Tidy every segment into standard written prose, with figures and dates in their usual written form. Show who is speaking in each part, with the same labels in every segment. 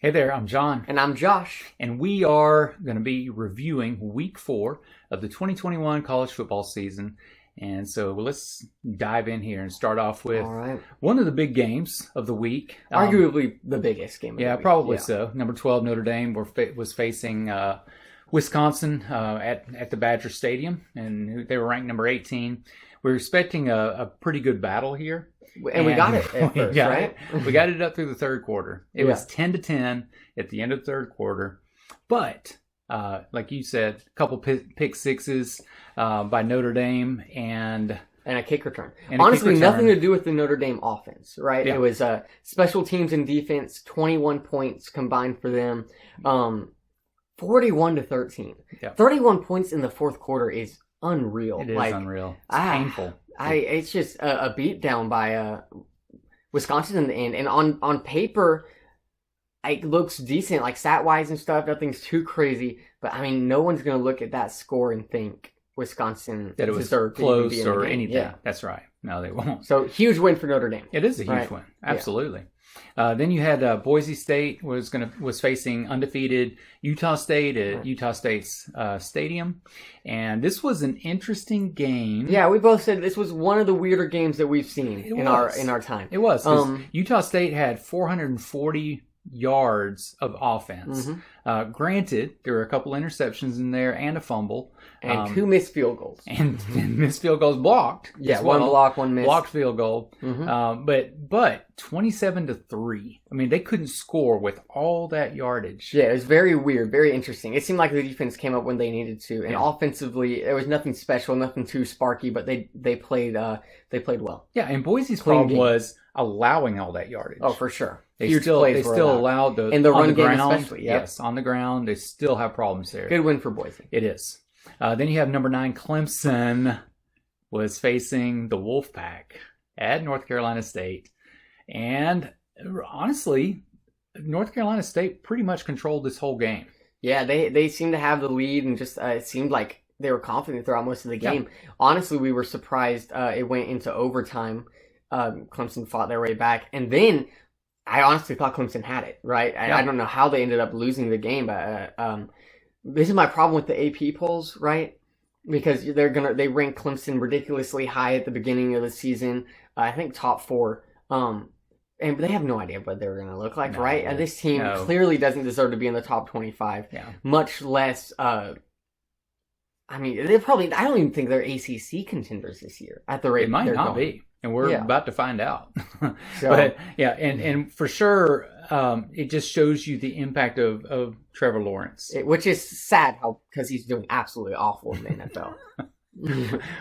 Speaker 1: Hey there, I'm John.
Speaker 2: And I'm Josh.
Speaker 1: And we are going to be reviewing week 4 of the 2021 college football season. And so let's dive in here and start off with one of the big games of the week.
Speaker 2: Arguably the biggest game of the week.
Speaker 1: Probably so. Number 12, Notre Dame was facing Wisconsin at the Badger Stadium, and they were ranked number 18. We were expecting a pretty good battle here.
Speaker 2: And we got it at first, right?
Speaker 1: We got it up through the third quarter. It was 10-10 at the end of the third quarter. But, like you said, a couple pick sixes by Notre Dame and
Speaker 2: a kick return. Honestly, nothing to do with the Notre Dame offense, right?
Speaker 1: Yeah.
Speaker 2: It was special teams and defense, 21 points combined for them, 41-13.
Speaker 1: Yeah.
Speaker 2: 31 points in the fourth quarter is unreal.
Speaker 1: It is unreal. It's painful.
Speaker 2: It's just a beatdown by Wisconsin, and on paper, it looks decent, like stat-wise and stuff. Nothing's too crazy, but I mean, no one's going to look at that score and think Wisconsin
Speaker 1: that it was close or anything. Yeah. That's right. No, they won't.
Speaker 2: So huge win for Notre Dame.
Speaker 1: It is a huge win. Absolutely. Yeah. Then you had Boise State was facing undefeated Utah State at Utah State's stadium, and this was an interesting game.
Speaker 2: Yeah, we both said this was one of the weirder games that we've seen in our time.
Speaker 1: It was. Utah State had 440 yards of offense. Mm-hmm. Granted, there were a couple interceptions in there and a fumble.
Speaker 2: And 2 missed field goals.
Speaker 1: And missed field goals blocked.
Speaker 2: Yeah, one block, one miss.
Speaker 1: Blocked field goal. Mm-hmm. But 27-3. I mean, they couldn't score with all that yardage.
Speaker 2: Yeah, it was very weird, very interesting. It seemed like the defense came up when they needed to. And offensively, there was nothing special, nothing too sparky, but they played well.
Speaker 1: Yeah, and Boise's problem was allowing all that yardage.
Speaker 2: Oh, for sure.
Speaker 1: They still allowed the
Speaker 2: in the run game, especially. Yep.
Speaker 1: Yes, on the ground, they still have problems there.
Speaker 2: Good win for Boise.
Speaker 1: It is. Then you have number 9 Clemson was facing the Wolfpack at North Carolina State, and honestly, North Carolina State pretty much controlled this whole game.
Speaker 2: Yeah, they seemed to have the lead, and just it seemed like they were confident throughout most of the game. Yeah. Honestly, we were surprised it went into overtime. Clemson fought their way back, and then I honestly thought Clemson had it, right? I don't know how they ended up losing the game, but this is my problem with the AP polls, right? Because they rank Clemson ridiculously high at the beginning of the season. I think top 4. And they have no idea what they're going to look like, right? And this team clearly doesn't deserve to be in the top 25. Yeah. Much less, I mean, I don't even think they're ACC contenders this year at the rate
Speaker 1: it might not be. And we're about to find out. But and for sure, it just shows you the impact of Trevor Lawrence.
Speaker 2: Which is sad because he's doing absolutely awful in the NFL.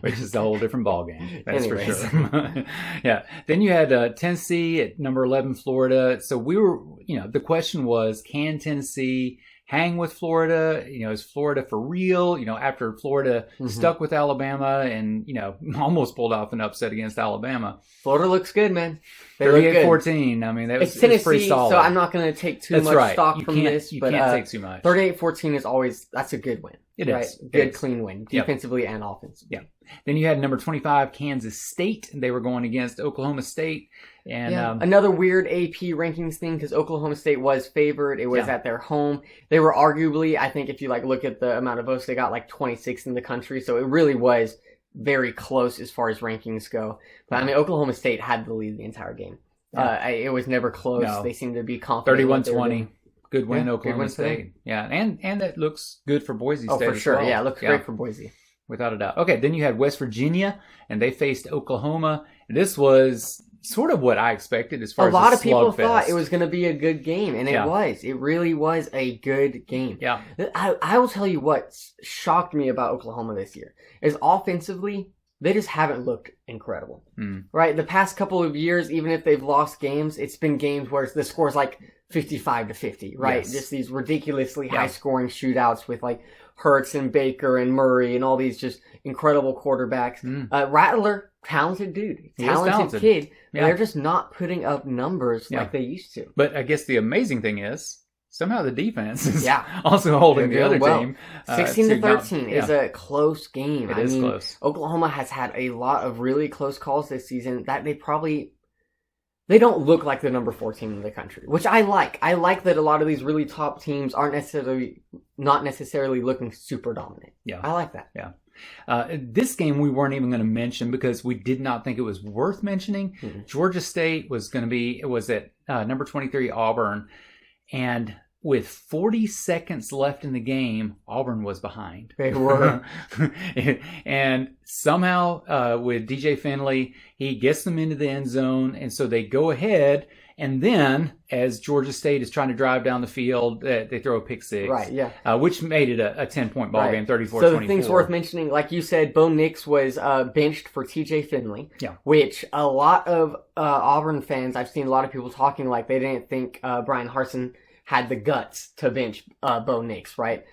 Speaker 1: Which is a whole different ballgame. That's for sure. Yeah. Then you had Tennessee at number 11, Florida. So we were, the question was, can Tennessee hang with Florida? Is Florida for real? After Florida stuck with Alabama and, almost pulled off an upset against Alabama.
Speaker 2: Florida looks good, man.
Speaker 1: 38-14. I mean, it's
Speaker 2: Tennessee,
Speaker 1: pretty solid.
Speaker 2: So I'm not going to take too much stock from this.
Speaker 1: You can't take too much.
Speaker 2: 38-14 that's a good win.
Speaker 1: It is.
Speaker 2: Good, clean win, defensively and offensively.
Speaker 1: Yeah. Then you had number 25, Kansas State. They were going against Oklahoma State. And
Speaker 2: another weird AP rankings thing because Oklahoma State was favored. It was at their home. They were arguably, I think if you look at the amount of votes, they got 26th in the country. So it really was very close as far as rankings go. But I mean, Oklahoma State had the lead the entire game. Yeah. It was never close. No. They seemed to be confident.
Speaker 1: 31-20. Good win, Oklahoma State. Yeah, and that looks good for Boise State.
Speaker 2: Oh, for sure. Yeah, it looks great for Boise.
Speaker 1: Without a doubt. Okay, then you had West Virginia, and they faced Oklahoma. This was sort of what I expected as far as a
Speaker 2: lot of people thought it was going to be a good game, and it was. It really was a good game.
Speaker 1: Yeah.
Speaker 2: I will tell you what shocked me about Oklahoma this year is offensively, they just haven't looked incredible. Right? The past couple of years, even if they've lost games, it's been games where the score's 55-50, right?
Speaker 1: Yes.
Speaker 2: Just these ridiculously high-scoring shootouts with Hurts and Baker and Murray and all these just incredible quarterbacks. Rattler, talented dude, talented kid. Yeah. They're just not putting up numbers like they used to.
Speaker 1: But I guess the amazing thing is somehow the defense is also holding the other team.
Speaker 2: 16-13 is a close game.
Speaker 1: It is close.
Speaker 2: Oklahoma has had a lot of really close calls this season that they probably they don't look like the number 4 team in the country, which I like. I like that a lot of these really top teams aren't not necessarily looking super dominant.
Speaker 1: Yeah.
Speaker 2: I like that.
Speaker 1: Yeah. This game we weren't even going to mention because we did not think it was worth mentioning.
Speaker 2: Mm-hmm.
Speaker 1: Georgia State was at number 23 Auburn, and with 40 seconds left in the game, Auburn was behind.
Speaker 2: They were.
Speaker 1: And somehow with DJ Finley, he gets them into the end zone, and so they go ahead. And then, as Georgia State is trying to drive down the field, they throw a pick six.
Speaker 2: Right, yeah.
Speaker 1: Which made it a 10-point ball game, 34-24.
Speaker 2: So the thing's worth mentioning, like you said, Bo Nix was benched for TJ Finley.
Speaker 1: Yeah. Which
Speaker 2: a lot of Auburn fans, I've seen a lot of people talking like they didn't think Brian Harsin had the guts to bench Bo Nix, right?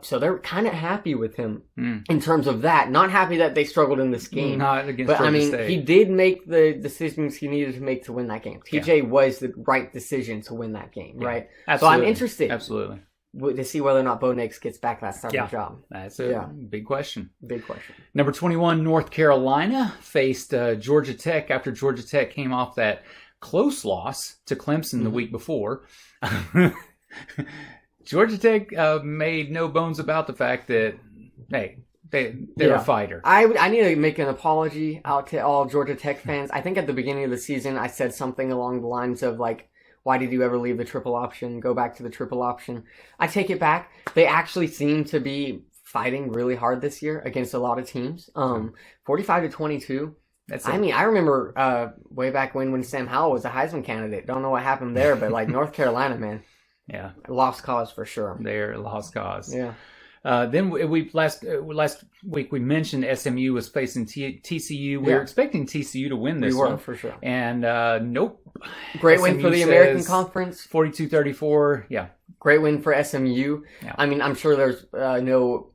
Speaker 2: So they're kind of happy with him in terms of that. Not happy that they struggled in this game.
Speaker 1: Not against
Speaker 2: But,
Speaker 1: Georgia State.
Speaker 2: he did make the decisions he needed to make to win that game. TJ was the right decision to win that game, right?
Speaker 1: Absolutely.
Speaker 2: So I'm interested
Speaker 1: to
Speaker 2: see whether or not Bo Nix gets back that starting job.
Speaker 1: That's a big question.
Speaker 2: Big question.
Speaker 1: Number 21, North Carolina faced Georgia Tech after Georgia Tech came off that close loss to Clemson the week before. Georgia Tech made no bones about the fact that, hey, they're a fighter.
Speaker 2: I need to make an apology out to all Georgia Tech fans. I think at the beginning of the season, I said something along the lines of, like, why did you ever leave the triple option? Go back to the triple option. I take it back. They actually seem to be fighting really hard this year against a lot of teams. 45-22. I remember way back when Sam Howell was a Heisman candidate. Don't know what happened there, but, like, North Carolina, man.
Speaker 1: Yeah,
Speaker 2: lost cause for sure.
Speaker 1: They're lost cause.
Speaker 2: Yeah.
Speaker 1: Then we last week we mentioned SMU was facing TCU. We were expecting TCU to win this one.
Speaker 2: We were, for sure.
Speaker 1: And nope.
Speaker 2: Great
Speaker 1: SMU
Speaker 2: win for the American Conference.
Speaker 1: 42-34. Yeah.
Speaker 2: Great win for SMU. Yeah. I mean, I'm sure there's no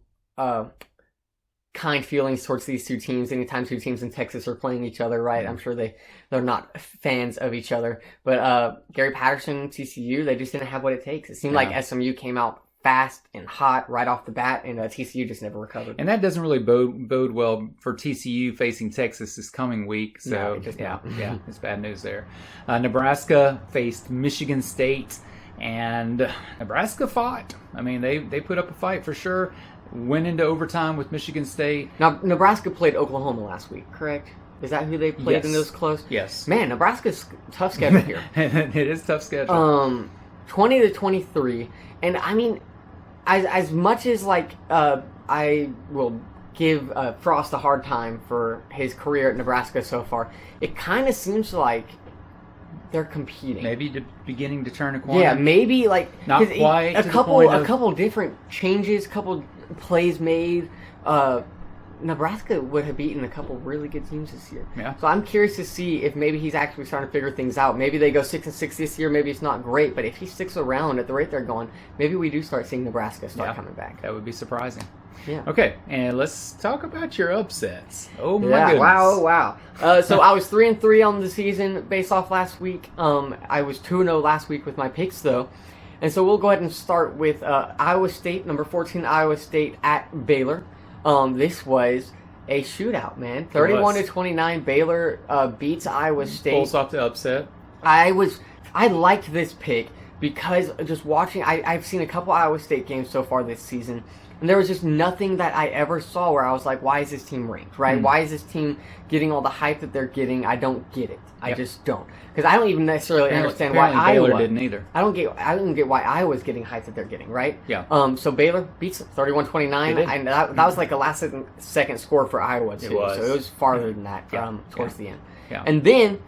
Speaker 2: kind feelings towards these two teams anytime two teams in Texas are playing each other, right? I'm sure they're not fans of each other. But Gary Patterson, TCU, they just didn't have what it takes. It seemed like SMU came out fast and hot right off the bat, and TCU just never recovered.
Speaker 1: And that doesn't really bode well for TCU facing Texas this coming week. So, it's bad news there. Nebraska faced Michigan State, and Nebraska fought. I mean, they put up a fight for sure. Went into overtime with Michigan State.
Speaker 2: Now, Nebraska played Oklahoma last week, correct? Is that who they played in those close?
Speaker 1: Yes.
Speaker 2: Man, Nebraska's tough schedule here.
Speaker 1: It is tough schedule.
Speaker 2: 20-23. And, I mean, as much as, like, I will give Frost a hard time for his career at Nebraska so far, it kind of seems like they're competing.
Speaker 1: Maybe beginning to turn a corner.
Speaker 2: Yeah, maybe, like,
Speaker 1: not quite
Speaker 2: a couple different changes, couple plays made. Nebraska would have beaten a couple really good teams this year.
Speaker 1: Yeah.
Speaker 2: So I'm curious to see if maybe he's actually starting to figure things out. Maybe they go 6-6 this year. Maybe it's not great, but if he sticks around at the rate they're going, maybe we do start seeing Nebraska start coming back.
Speaker 1: That would be surprising.
Speaker 2: Yeah.
Speaker 1: Okay, and let's talk about your upsets. Oh my goodness!
Speaker 2: Wow. So I was 3-3 on the season based off last week. I was 2-0 last week with my picks though, and so we'll go ahead and start with Iowa State, number 14 Iowa State at Baylor. This was a shootout, man. 31-29, Baylor beats Iowa State.
Speaker 1: Pulls off the upset.
Speaker 2: I liked this pick because just watching, I've seen a couple Iowa State games so far this season, and there was just nothing that I ever saw where I was like, why is this team ranked, right? Why is this team getting all the hype that they're getting? I don't get it. I just don't. Because I don't even necessarily understand why
Speaker 1: Baylor
Speaker 2: Iowa
Speaker 1: didn't either.
Speaker 2: I don't get why Iowa's getting hype that they're getting, right?
Speaker 1: Yeah.
Speaker 2: So Baylor beats 31-29, and that was like a last second score for Iowa too. So it was farther than that towards the end.
Speaker 1: Yeah.
Speaker 2: And then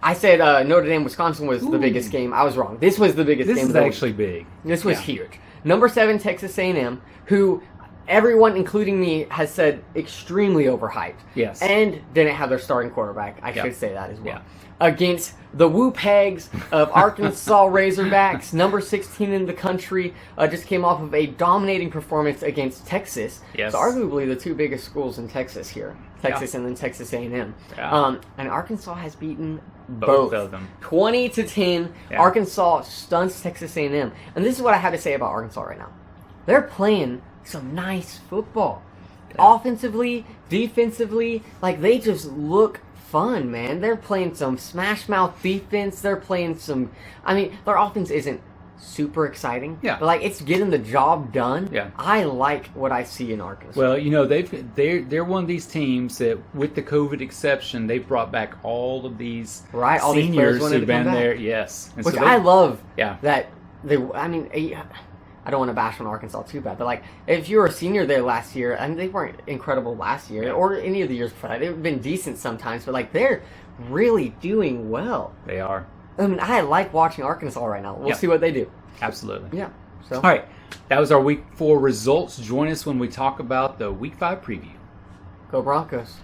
Speaker 2: I said Notre Dame, Wisconsin was the biggest game. I was wrong. This was the biggest game.
Speaker 1: This is actually big.
Speaker 2: This was huge. Number 7, Texas A&M, who everyone, including me, has said extremely overhyped.
Speaker 1: Yes.
Speaker 2: And didn't have their starting quarterback. I should say that as well. Against the Woo Pegs of Arkansas Razorbacks, number 16 in the country, just came off of a dominating performance against Texas.
Speaker 1: Yes.
Speaker 2: So arguably the two biggest schools in Texas here. Texas and then Texas A&M.
Speaker 1: Yeah.
Speaker 2: And Arkansas has beaten
Speaker 1: both of them.
Speaker 2: 20-10. Yeah. Arkansas stunts Texas A&M. And this is what I have to say about Arkansas right now. They're playing some nice football. Yeah. Offensively, defensively, like they just look fun, man. They're playing some smash mouth defense. They're playing some. I mean, their offense isn't super exciting.
Speaker 1: Yeah.
Speaker 2: But, like, it's getting the job done.
Speaker 1: Yeah.
Speaker 2: I like what I see in Arkansas.
Speaker 1: Well, you know, they're one of these teams that, with the COVID exception, they've brought back all of these
Speaker 2: right, all these players
Speaker 1: seniors
Speaker 2: wanted
Speaker 1: who've
Speaker 2: to come
Speaker 1: been
Speaker 2: back.
Speaker 1: there. Yes. And
Speaker 2: Which
Speaker 1: so
Speaker 2: I love.
Speaker 1: Yeah.
Speaker 2: That they. I mean, I don't want to bash on Arkansas too bad, but, like, if you were a senior there last year, I mean, they weren't incredible last year or any of the years before that. They've been decent sometimes, but, like, they're really doing well.
Speaker 1: They are.
Speaker 2: I mean, I like watching Arkansas right now. We'll
Speaker 1: Yeah.
Speaker 2: see what they do.
Speaker 1: Absolutely.
Speaker 2: Yeah. So.
Speaker 1: All right. That was our Week 4 results. Join us when we talk about the Week 5 preview.
Speaker 2: Go Broncos.